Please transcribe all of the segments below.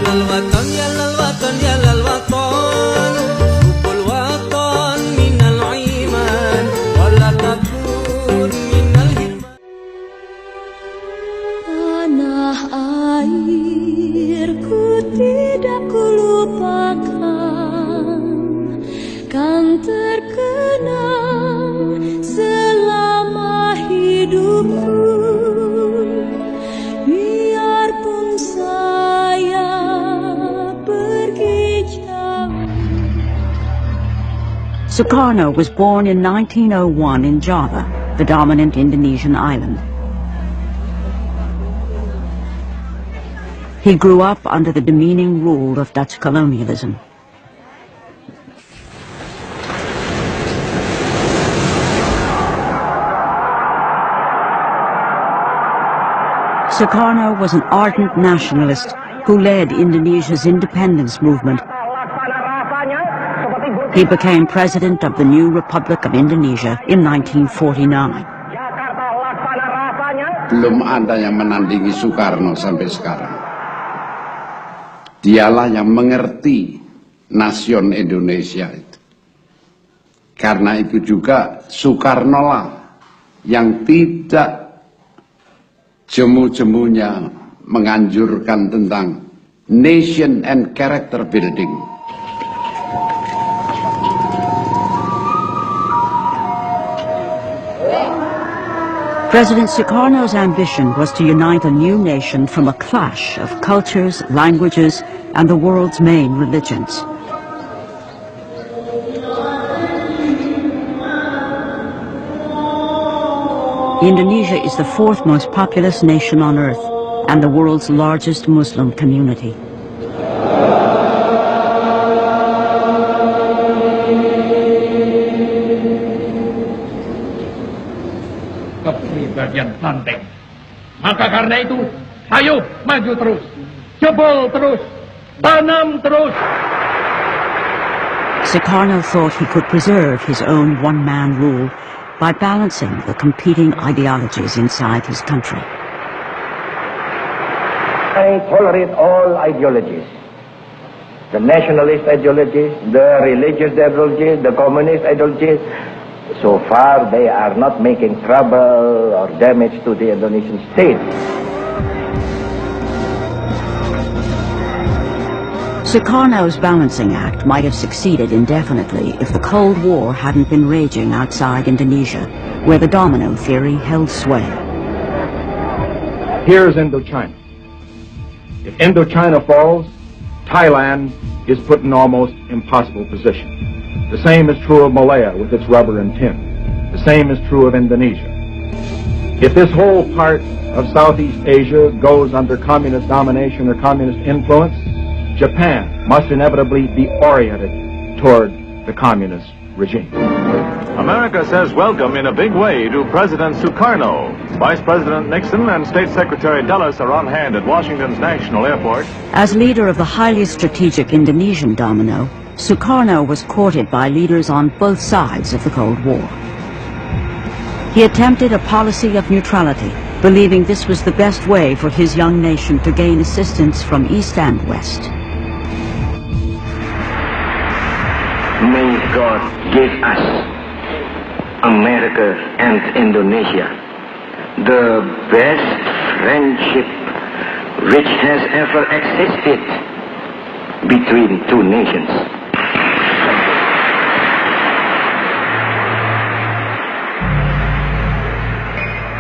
للوطن يا للوطن يا للوطن حب الوطن من الإيمان ولا تكون من الهرمان. Tanah airku tidak kulupakan, kan terkenang selama hidupku. Biarpun saya pergi jauh. Soekarno was born in 1901 in Java, the dominant Indonesian island. He grew up under the demeaning rule of Dutch colonialism. Soekarno was an ardent nationalist who led Indonesia's independence movement. He became president of the new Republic of Indonesia in 1949. Belum ada yang menandingi Soekarno sampai sekarang. Dialah yang mengerti nasion Indonesia itu. Karena itu juga Soekarno lah yang tidak jemu-jemunya menganjurkan tentang nation and character building. President Sukarno's ambition was to unite a new nation from a clash of cultures, languages, and the world's main religions. Indonesia is the fourth most populous nation on earth and the world's largest Muslim community. Kepribadian banteng. Maka karena itu, ayo maju terus, jebol terus, tanam terus. Sukarno thought he could preserve his own one-man rule by balancing the competing ideologies inside his country. I tolerate all ideologies. The nationalist ideologies, the religious ideologies, the communist ideologies. So far, they are not making trouble or damage to the Indonesian state. Sukarno's balancing act might have succeeded indefinitely if the Cold War hadn't been raging outside Indonesia, where the domino theory held sway. Here's Indochina. If Indochina falls, Thailand is put in almost impossible position. The same is true of Malaya with its rubber and tin. The same is true of Indonesia. If this whole part of Southeast Asia goes under communist domination or communist influence, Japan must inevitably be oriented toward the communist regime. America says welcome in a big way to President Soekarno. Vice President Nixon and State Secretary Dulles are on hand at Washington's National Airport. As leader of the highly strategic Indonesian domino, Soekarno was courted by leaders on both sides of the Cold War. He attempted a policy of neutrality, believing this was the best way for his young nation to gain assistance from East and West. May God give us, America and Indonesia, the best friendship which has ever existed between two nations.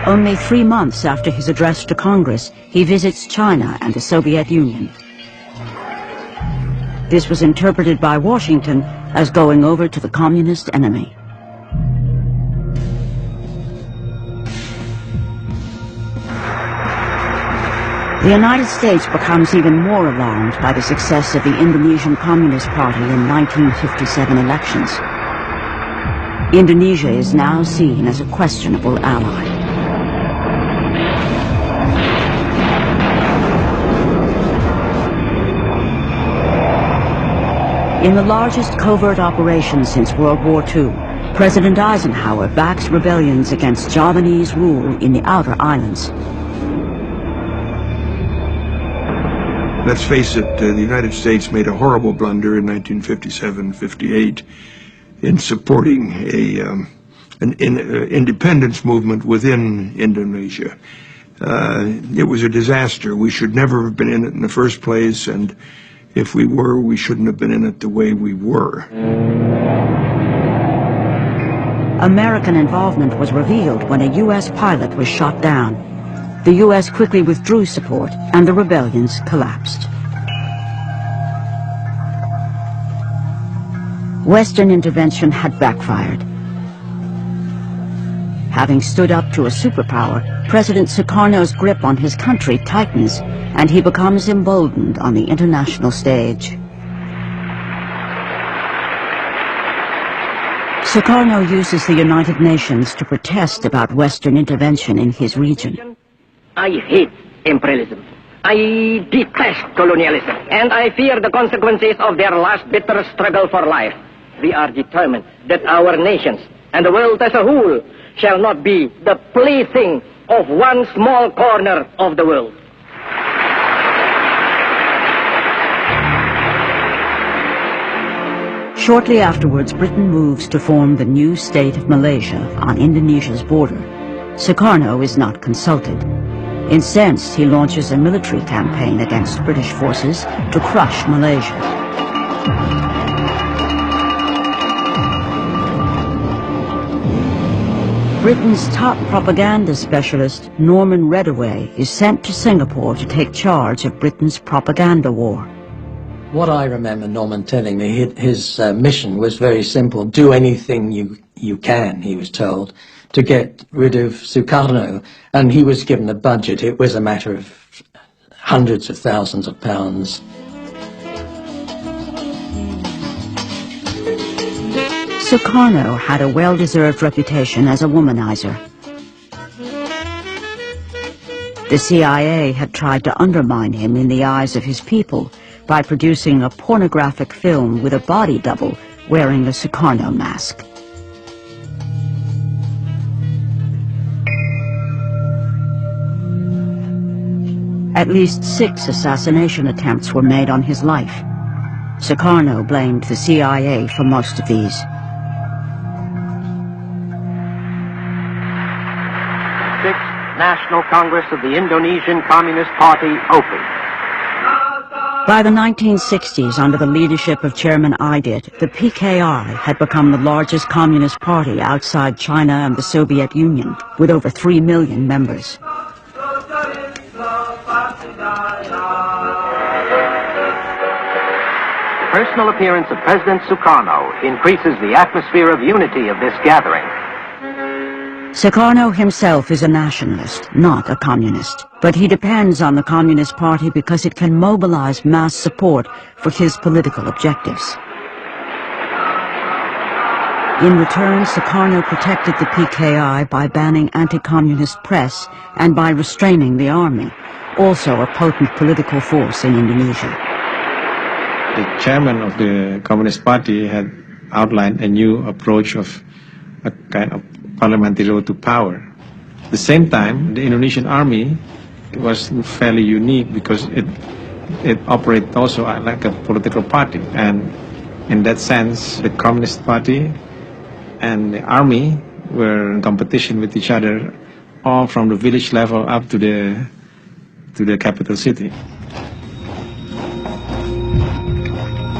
Only 3 months after his address to Congress, he visits China and the Soviet Union. This was interpreted by Washington as going over to the communist enemy. The United States becomes even more alarmed by the success of the Indonesian Communist Party in 1957 elections. Indonesia is now seen as a questionable ally. In the largest covert operation since World War II, President Eisenhower backs rebellions against Javanese rule in the outer islands. Let's face it, the United States made a horrible blunder in 1957-58 in supporting an independence movement within Indonesia. It was a disaster. We should never have been in it in the first place, and if we were, we shouldn't have been in it the way we were. American involvement was revealed when a U.S. pilot was shot down. The U.S. quickly withdrew support, and the rebellions collapsed. Western intervention had backfired. Having stood up to a superpower, President Sukarno's grip on his country tightens, and he becomes emboldened on the international stage. Soekarno uses the United Nations to protest about Western intervention in his region. I hate imperialism. I detest colonialism, and I fear the consequences of their last bitter struggle for life. We are determined that our nations and the world as a whole shall not be the plaything of one small corner of the world. Shortly afterwards, Britain moves to form the new state of Malaysia on Indonesia's border. Soekarno is not consulted. Incensed, he launches a military campaign against British forces to crush Malaysia. Britain's top propaganda specialist, Norman Reddaway, is sent to Singapore to take charge of Britain's propaganda war. What I remember Norman telling me, his mission was very simple. Do anything you can, he was told, to get rid of Soekarno. And he was given a budget. It was a matter of hundreds of thousands of pounds. Soekarno had a well-deserved reputation as a womanizer. The CIA had tried to undermine him in the eyes of his people by producing a pornographic film with a body double wearing a Soekarno mask. At least 6 assassination attempts were made on his life. Soekarno blamed the CIA for most of these. Sixth National Congress of the Indonesian Communist Party open. By the 1960s, under the leadership of Chairman Aidit, the PKI had become the largest communist party outside China and the Soviet Union, with over 3 million members. The personal appearance of President Soekarno increases the atmosphere of unity of this gathering. Soekarno himself is a nationalist, not a communist, but he depends on the Communist Party because it can mobilize mass support for his political objectives. In return, Soekarno protected the PKI by banning anti-communist press and by restraining the army, also a potent political force in Indonesia. The chairman of the Communist Party had outlined a new approach of a kind of parliamentary road to power. At the same time, the Indonesian army was fairly unique because it operated also like a political party, and in that sense the Communist Party and the army were in competition with each other, all from the village level up to the capital city.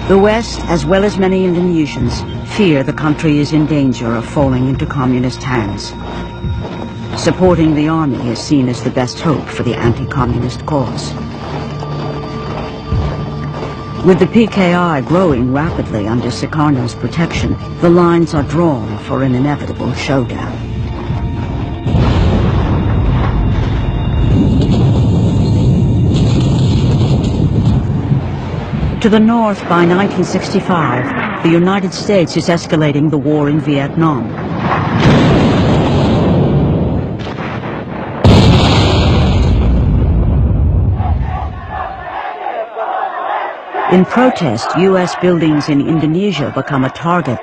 The West, as well as many Indonesians, fear the country is in danger of falling into communist hands. Supporting the army is seen as the best hope for the anti-communist cause. With the PKI growing rapidly under Soekarno's protection, the lines are drawn for an inevitable showdown. To the north, by 1965, the United States is escalating the war in Vietnam. In protest, U.S. buildings in Indonesia become a target.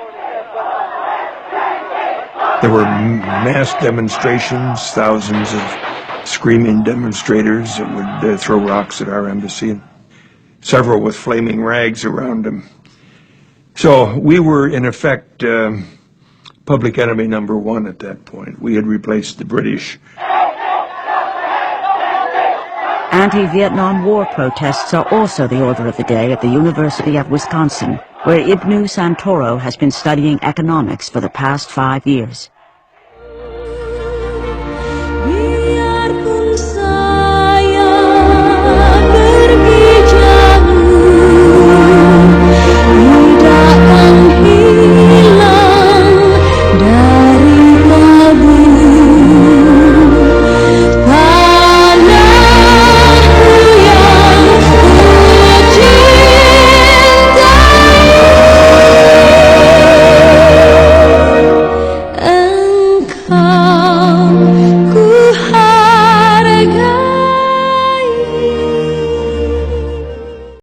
There were mass demonstrations, thousands of screaming demonstrators that would throw rocks at our embassy. several with flaming rags around them. So we were, in effect, public enemy number one at that point. We had replaced the British. Anti-Vietnam War protests are also the order of the day at the University of Wisconsin, where Ibnu Santoro has been studying economics for the past 5 years.